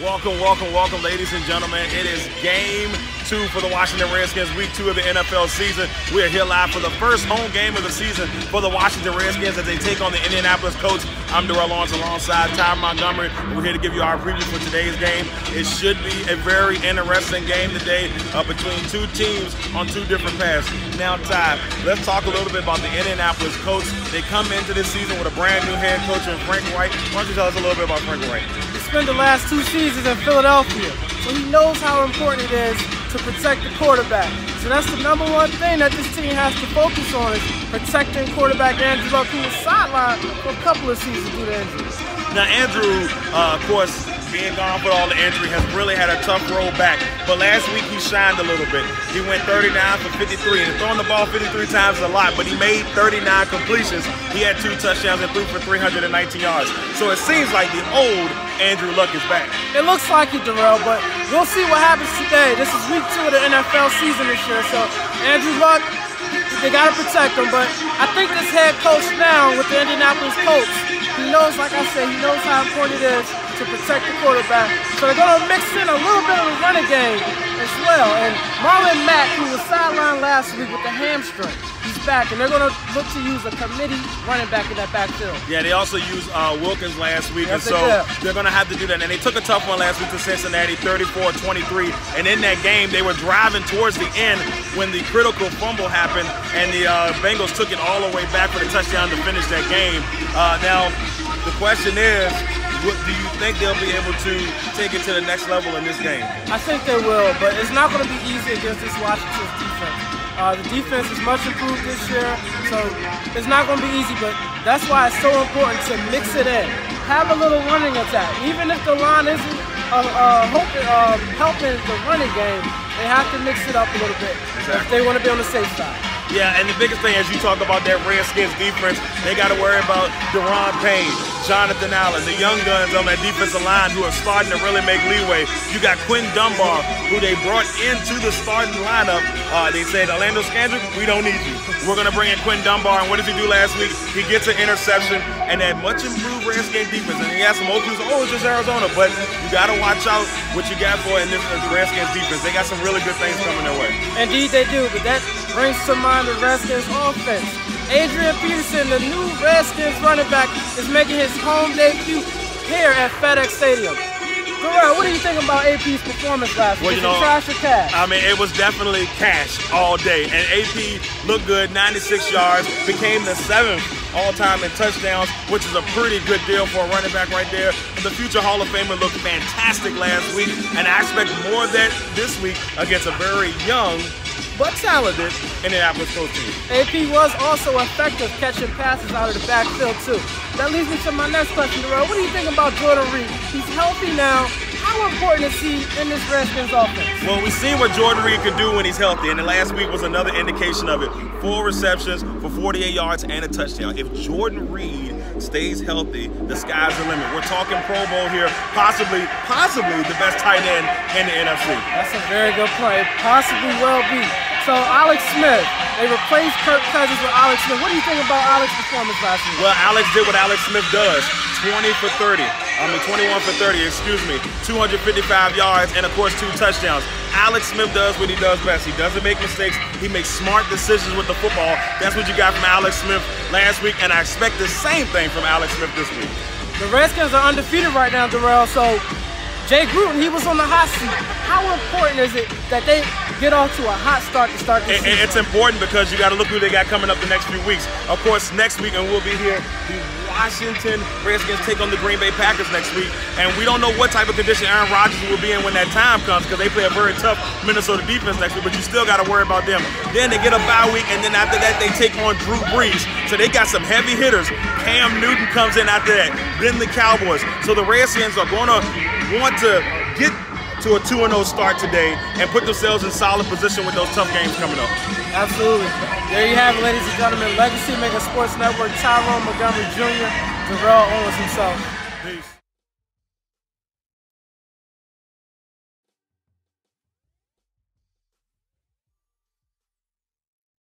Welcome, ladies and gentlemen. It is game 2 for the Washington Redskins, week 2 of the NFL season. We are here live for the first home game of the season for the Washington Redskins as they take on the Indianapolis Colts. I'm Darrell alongside Tyrone Montgomery. We're here to give you our preview for today's game. It should be a very interesting game today between two teams on two different paths. Now, Ty, let's talk a little bit about the Indianapolis Colts. They come into this season with a brand new head coach in Frank Reich. Why don't you tell us a little bit about Frank Reich? He spent the last 2 seasons in Philadelphia, so he knows how important it is to protect the quarterback. So that's the #1 thing that this team has to focus on, is protecting quarterback Andrew Luck, who was sidelined for a couple of seasons due to injuries. Now, Andrew, of course, being gone with all the injury, has really had a tough road back. But last week he shined a little bit. He went 39 for 53, and throwing the ball 53 times is a lot, but he made 39 completions. He had 2 touchdowns and threw for 319 yards. So it seems like the old Andrew Luck is back. It looks like it, Darrell, but we'll see what happens today. This is week 2 of the NFL season this year, so Andrew Luck, they got to protect him. But I think this head coach now with the Indianapolis Colts, he knows, like I said, he knows how important it is to protect the quarterback. So they're going to mix in a little bit of the running game as well. And Marlon Mack, who was sidelined last week with the hamstring, he's back, and they're going to look to use a committee running back in that backfield. Yeah, they also used Wilkins last week, yes, and so they're going to have to do that. And they took a tough one last week to Cincinnati, 34-23. And in that game, they were driving towards the end when the critical fumble happened, and the Bengals took it all the way back for the touchdown to finish that game. Now, the question is, do you think they'll be able to take it to the next level in this game? I think they will, but it's not going to be easy against this Washington defense. The defense is much improved this year, so it's not going to be easy, but that's why it's so important to mix it in. Have a little running attack. Even if the line isn't helping the running game, they have to mix it up a little bit if they want to be on the safe side. Yeah, and the biggest thing, as you talk about that Redskins defense, they got to worry about Tyrone, Jonathan Allen, the young guns on that defensive line who are starting to really make leeway. You got Quinn Dunbar, who they brought into the starting lineup. They said, Orlando Scandrick, we don't need you. We're going to bring in Quinn Dunbar, and what does he do last week? He gets an interception, and that much improved Redskins defense. And he has some openings, it's just Arizona, but you got to watch out what you got for in this Redskins defense. They got some really good things coming their way. Indeed they do, but that brings to mind the Redskins offense. Adrian Peterson, the new Redskins running back, is making his home debut here at FedEx Stadium. Darrell, what do you think about AP's performance last week? Was it trash or cash? I mean, it was definitely cash all day. And AP looked good, 96 yards, became the 7th all-time in touchdowns, which is a pretty good deal for a running back right there. The future Hall of Famer looked fantastic last week, and I expect more of that this week against a very young but talented Indianapolis Colts team. AP was also effective catching passes out of the backfield too. That leads me to my next question, Darrell. What do you think about Jordan Reed? He's healthy now. How important is he in this Redskins offense? Well, we've seen what Jordan Reed can do when he's healthy, and the last week was another indication of it. 4 receptions for 48 yards and a touchdown. If Jordan Reed stays healthy, the sky's the limit. We're talking Pro Bowl here, possibly the best tight end in the NFC. That's a very good point. It possibly will be. So Alex Smith, they replaced Kirk Cousins with Alex Smith. What do you think about Alex's performance last week? Well, Alex did what Alex Smith does. 21 for 30, 255 yards, and of course 2 touchdowns. Alex Smith does what he does best. He doesn't make mistakes. He makes smart decisions with the football. That's what you got from Alex Smith last week, and I expect the same thing from Alex Smith this week. The Redskins are undefeated right now, Darrell, so Jay Gruden, he was on the hot seat. How important is it that they get off to a hot start to start the season? It's important because you got to look who they got coming up the next few weeks. Of course, next week, and we'll be here, the Washington Redskins take on the Green Bay Packers next week, and we don't know what type of condition Aaron Rodgers will be in when that time comes, because they play a very tough Minnesota defense next week, but you still got to worry about them. Then they get a bye week, and then after that they take on Drew Brees, so they got some heavy hitters. Cam Newton comes in after that, then the Cowboys. So the Redskins are going to want to get to a 2-0 start today and put themselves in solid position with those tough games coming up. Absolutely. There you have it, ladies and gentlemen. Legacy Maker Sports Network, Tyrone Montgomery Jr., Darrell Owens himself. Peace.